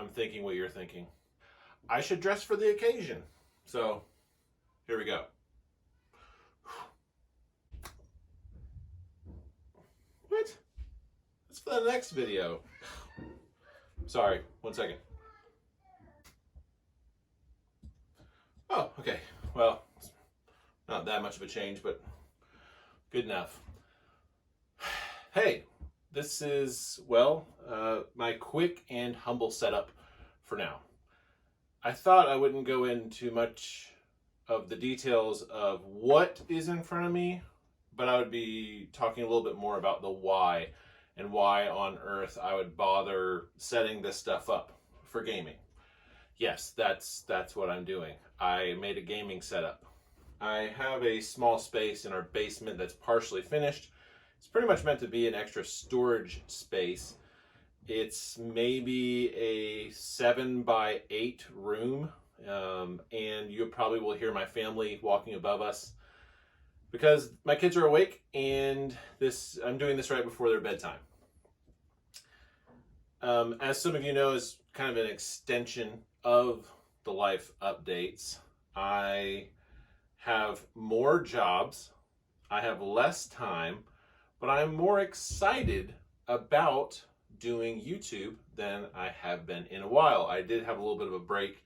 I'm thinking what you're thinking. I should dress for the occasion. So, here we go. What? That's for the next video. Sorry, 1 second. Oh, okay. Well, not that much of a change, but good enough. Hey, this is, well, my quick and humble setup for now. I thought I wouldn't go into much of the details of what is in front of me, but I would be talking a little bit more about the why and why on earth I would bother setting this stuff up for gaming. Yes, that's what I'm doing. I made a gaming setup. I have a small space in our basement that's partially finished. It's pretty much meant to be an extra storage space. It's maybe a 7x8 room, and you probably will hear my family walking above us because my kids are awake, and I'm doing this right before their bedtime. As some of you know, is kind of an extension of the life updates. I have more jobs, I have less time, but I'm more excited about doing YouTube than I have been in a while. I did have a little bit of a break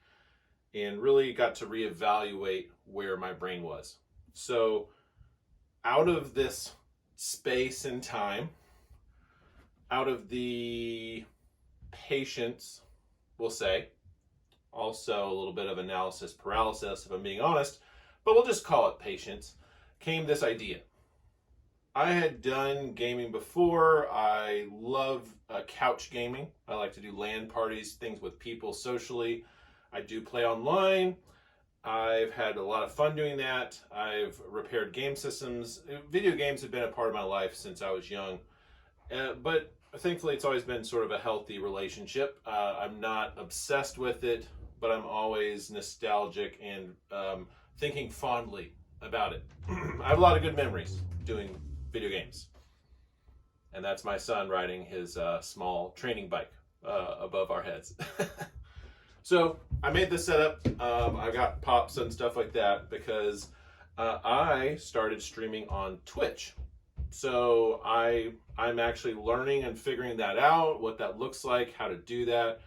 and really got to reevaluate where my brain was. So out of this space and time, out of the patience, we'll say, also a little bit of analysis paralysis, if I'm being honest, but we'll just call it patience, came this idea. I had done gaming before. I love couch gaming. I like to do LAN parties, things with people socially. I do play online. I've had a lot of fun doing that. I've repaired game systems. Video games have been a part of my life since I was young. But thankfully, it's always been sort of a healthy relationship. I'm not obsessed with it, but I'm always nostalgic and thinking fondly about it. I have a lot of good memories doing video games. And that's my son riding his small training bike above our heads. So I made this setup. I got pops and stuff like that because I started streaming on Twitch. So I'm actually learning and figuring that out, what that looks like, how to do that.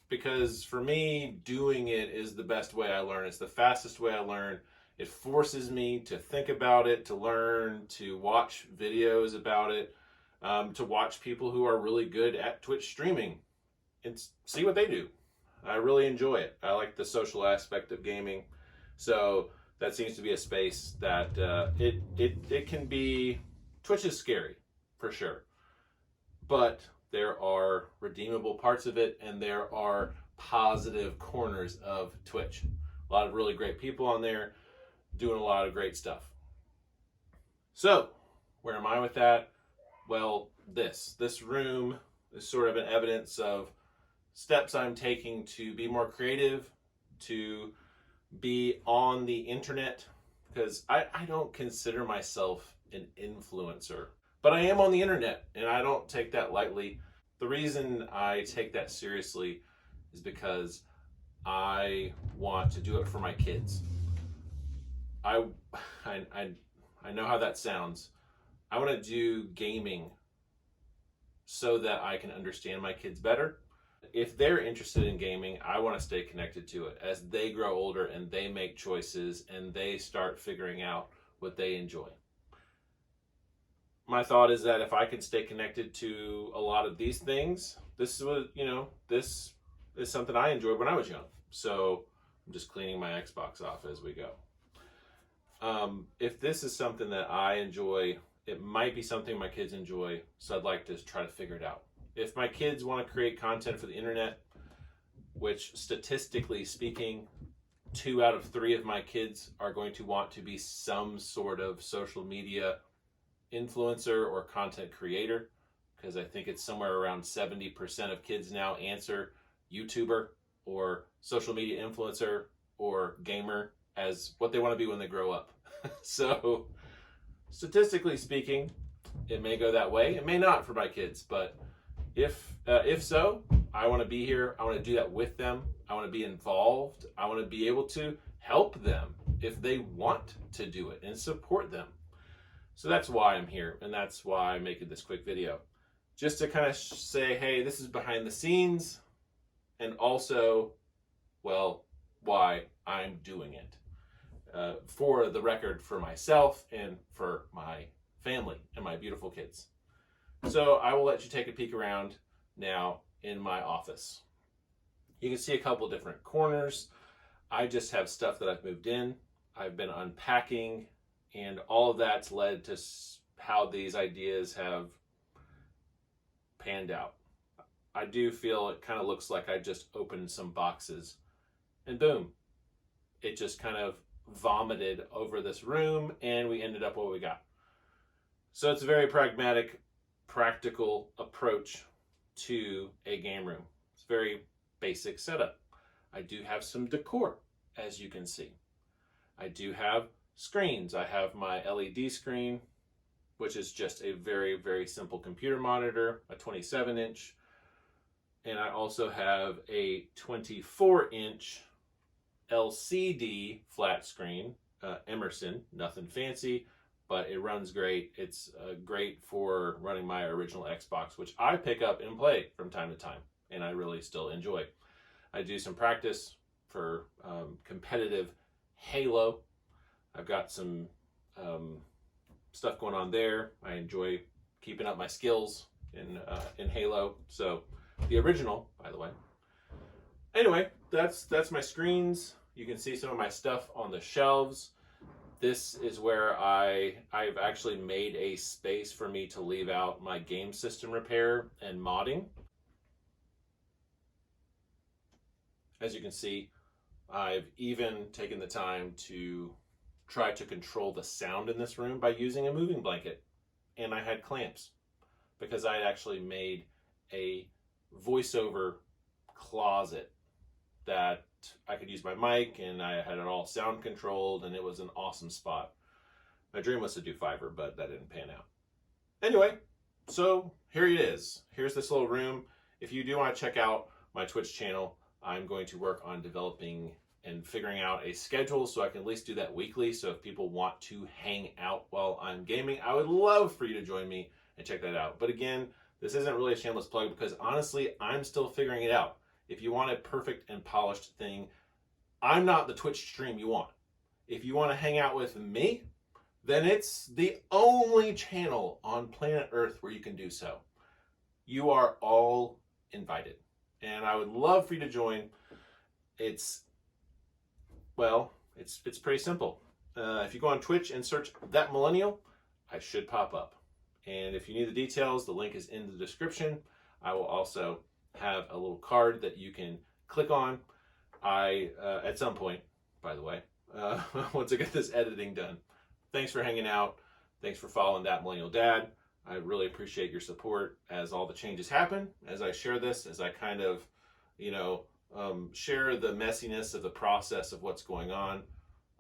Because for me, doing it is the best way I learn. It's the fastest way I learn. It forces me to think about it, to learn, to watch videos about it, to watch people who are really good at Twitch streaming and see what they do. I really enjoy it. I like the social aspect of gaming. So that seems to be a space that it can be. Twitch is scary, for sure. But there are redeemable parts of it, and there are positive corners of Twitch. A lot of really great people on there doing a lot of great stuff. So, where am I with that? Well, this room is sort of an evidence of steps I'm taking to be more creative, to be on the internet, because I don't consider myself an influencer, but I am on the internet, and I don't take that lightly. The reason I take that seriously is because I want to do it for my kids. I know how that sounds. I want to do gaming so that I can understand my kids better. If they're interested in gaming, I want to stay connected to it as they grow older and they make choices and they start figuring out what they enjoy. My thought is that if I can stay connected to a lot of these things, this is something I enjoyed when I was young. So I'm just cleaning my Xbox off as we go. If this is something that I enjoy, it might be something my kids enjoy, so I'd like to try to figure it out. If my kids want to create content for the internet, which statistically speaking, 2 out of 3 of my kids are going to want to be some sort of social media influencer or content creator, because I think it's somewhere around 70% of kids now answer YouTuber or social media influencer or gamer as what they want to be when they grow up. So statistically speaking, it may go that way. It may not for my kids, but if so, I want to be here. I want to do that with them. I want to be involved. I want to be able to help them if they want to do it and support them. So that's why I'm here, and that's why I'm making this quick video. Just to kind of say, hey, this is behind the scenes, and also, well, why I'm doing it. For the record, for myself and for my family and my beautiful kids. So I will let you take a peek around now in my office. You can see a couple different corners. I just have stuff that I've moved in. I've been unpacking, and all of that's led to how these ideas have panned out. I do feel it kind of looks like I just opened some boxes and boom, it just kind of vomited over this room and we ended up what we got. So it's a very pragmatic, practical approach to a game room. It's a very basic setup. I do have some decor, as you can see. I do have screens. I have my LED screen, which is just a very, very simple computer monitor, a 27-inch. And I also have a 24-inch LCD flat screen, Emerson, nothing fancy, but it runs great. It's great for running my original Xbox, which I pick up and play from time to time, and I really still enjoy. I do some practice for competitive Halo. I've got some stuff going on there. I enjoy keeping up my skills in Halo. So the original, by the way. Anyway, that's my screens. You can see some of my stuff on the shelves. This is where I've actually made a space for me to leave out my game system repair and modding. As you can see, I've even taken the time to try to control the sound in this room by using a moving blanket. And I had clamps because I had actually made a voiceover closet that I could use my mic, and I had it all sound controlled, and it was an awesome spot. My dream was to do Fiverr, but that didn't pan out. Anyway, so here it is. Here's this little room. If you do want to check out my Twitch channel, I'm going to work on developing and figuring out a schedule so I can at least do that weekly. So if people want to hang out while I'm gaming, I would love for you to join me and check that out. But again, this isn't really a shameless plug because honestly, I'm still figuring it out. If you want a perfect and polished thing, I'm not the Twitch stream you want. If you want to hang out with me, then it's the only channel on planet Earth where you can do so. You are all invited. And I would love for you to join. It's pretty simple. If you go on Twitch and search That Millennial, I should pop up. And if you need the details, the link is in the description. I will also have a little card that you can click on. At some point, by the way, once I get this editing done. Thanks for hanging out. Thanks for following That Millennial Dad. I really appreciate your support as all the changes happen, as I share this, as I kind of, share the messiness of the process of what's going on.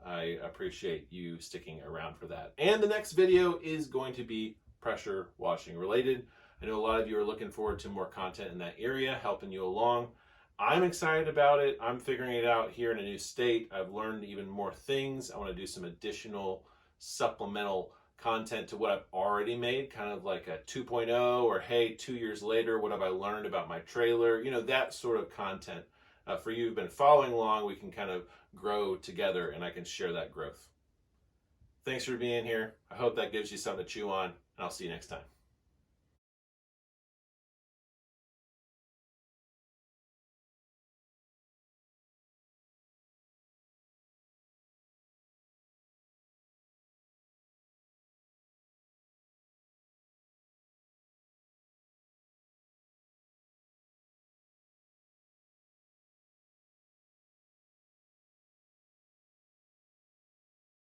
I appreciate you sticking around for that. And the next video is going to be pressure washing related. I know a lot of you are looking forward to more content in that area, helping you along. I'm excited about it. I'm figuring it out here in a new state. I've learned even more things. I want to do some additional supplemental content to what I've already made, kind of like a 2.0 or hey, 2 years later, what have I learned about my trailer? That sort of content. For you who've been following along, we can kind of grow together and I can share that growth. Thanks for being here. I hope that gives you something to chew on, and I'll see you next time.